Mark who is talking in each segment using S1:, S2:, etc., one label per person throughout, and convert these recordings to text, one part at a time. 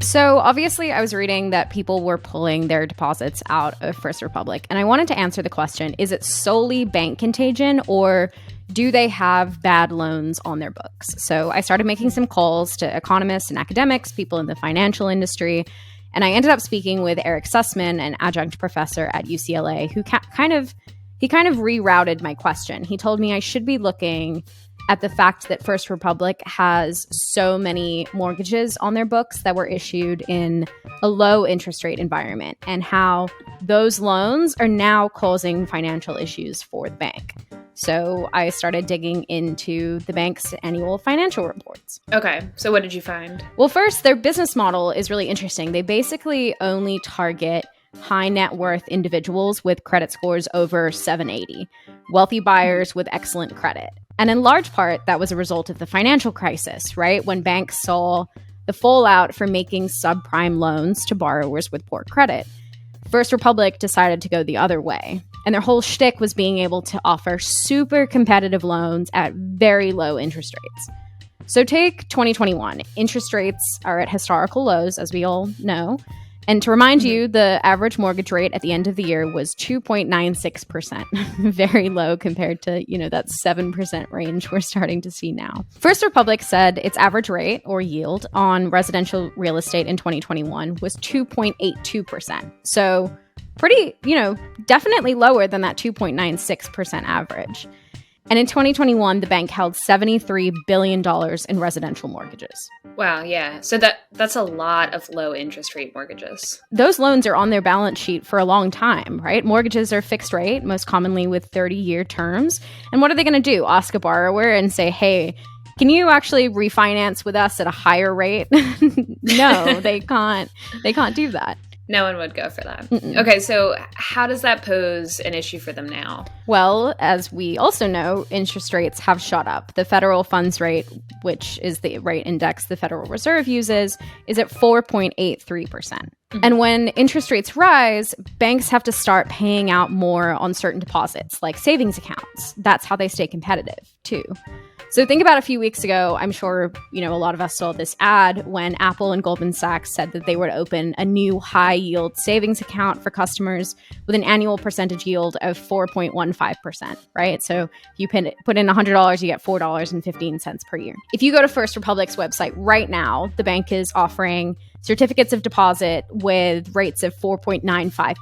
S1: So obviously I was reading that people were pulling their deposits out of First Republic, and I wanted to answer the question, is it solely bank contagion, or do they have bad loans on their books? So I started making some calls to economists and academics, people in the financial industry, and I ended up speaking with Eric Sussman, an adjunct professor at UCLA, who kind of rerouted my question. He told me I should be looking at the fact that First Republic has so many mortgages on their books that were issued in a low interest rate environment, and how those loans are now causing financial issues for the bank. So I started digging into the bank's annual financial reports.
S2: Okay, so what did you find?
S1: Well, first, their business model is really interesting. They basically only target high net worth individuals with credit scores over 780, wealthy buyers with excellent credit. And in large part, that was a result of the financial crisis, right? When banks saw the fallout from making subprime loans to borrowers with poor credit. First Republic decided to go the other way. And their whole shtick was being able to offer super competitive loans at very low interest rates. So take 2021. Interest rates are at historical lows, as we all know. And to remind you, the average mortgage rate at the end of the year was 2.96%, very low compared to, that 7% range we're starting to see now. First Republic said its average rate or yield on residential real estate in 2021 was 2.82%. So pretty, definitely lower than that 2.96% average. And in 2021, the bank held $73 billion in residential mortgages.
S2: Wow, yeah. So that's a lot of low interest rate mortgages.
S1: Those loans are on their balance sheet for a long time, right? Mortgages are fixed rate, most commonly with 30-year terms. And what are they going to do? Ask a borrower and say, hey, can you actually refinance with us at a higher rate? No, they can't. They can't do that.
S2: No one would go for that. Mm-mm. Okay, so how does that pose an issue for them now?
S1: Well, as we also know, interest rates have shot up. The federal funds rate, which is the rate index the Federal Reserve uses, is at 4.83%. Mm-hmm. And when interest rates rise, banks have to start paying out more on certain deposits, like savings accounts. That's how they stay competitive, too. So think about a few weeks ago, I'm sure, a lot of us saw this ad when Apple and Goldman Sachs said that they would open a new high yield savings account for customers with an annual percentage yield of 4.15%, right? So if you put in $100, you get $4.15 per year. If you go to First Republic's website right now, the bank is offering certificates of deposit with rates of 4.95%,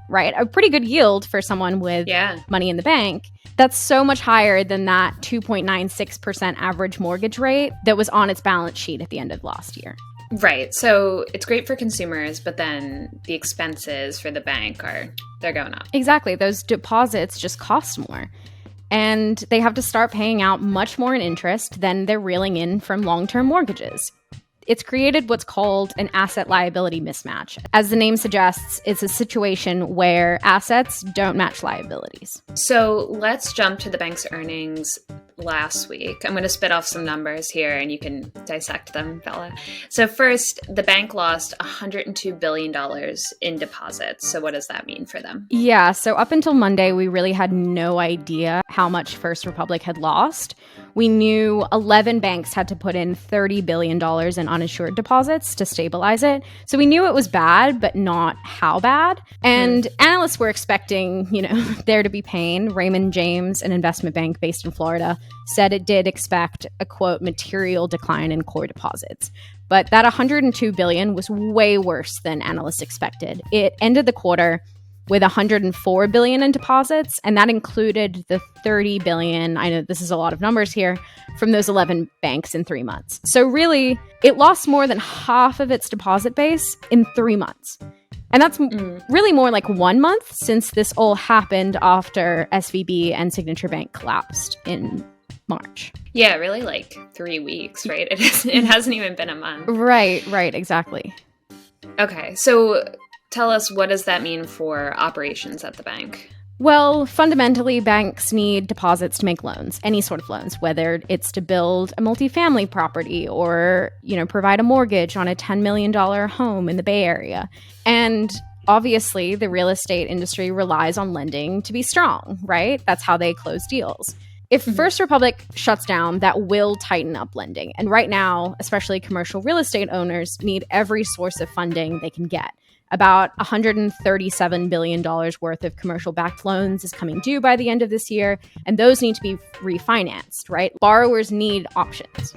S1: right? A pretty good yield for someone with money in the bank. That's so much higher than that 2.96% average mortgage rate that was on its balance sheet at the end of last year.
S2: Right. So it's great for consumers, but then the expenses for the bank they're going up.
S1: Exactly. Those deposits just cost more. And they have to start paying out much more in interest than they're reeling in from long-term mortgages. It's created what's called an asset liability mismatch. As the name suggests, it's a situation where assets don't match liabilities.
S2: So let's jump to the bank's earnings last week. I'm going to spit off some numbers here and you can dissect them, Bella. So first, the bank lost $102 billion in deposits. So what does that mean for them?
S1: Yeah, so up until Monday, we really had no idea how much First Republic had lost. We knew 11 banks had to put in $30 billion in uninsured deposits to stabilize it. So we knew it was bad, but not how bad. And analysts were expecting, there to be pain. Raymond James, an investment bank based in Florida, said it did expect a, quote, material decline in core deposits. But that $102 billion was way worse than analysts expected. It ended the quarter with $104 billion in deposits, and that included the $30 billion, I know this is a lot of numbers here, from those 11 banks in 3 months. So really, it lost more than half of its deposit base in 3 months. And that's really more like 1 month since this all happened after SVB and Signature Bank collapsed in March.
S2: Yeah, really like 3 weeks, right? It hasn't even been a month.
S1: Right, exactly.
S2: Okay, so tell us, what does that mean for operations at the bank?
S1: Well, fundamentally, banks need deposits to make loans, any sort of loans, whether it's to build a multifamily property or, provide a mortgage on a $10 million home in the Bay Area. And obviously, the real estate industry relies on lending to be strong, right? That's how they close deals. If First Republic shuts down, that will tighten up lending. And right now, especially commercial real estate owners need every source of funding they can get. About $137 billion worth of commercial-backed loans is coming due by the end of this year, and those need to be refinanced, right? Borrowers need options.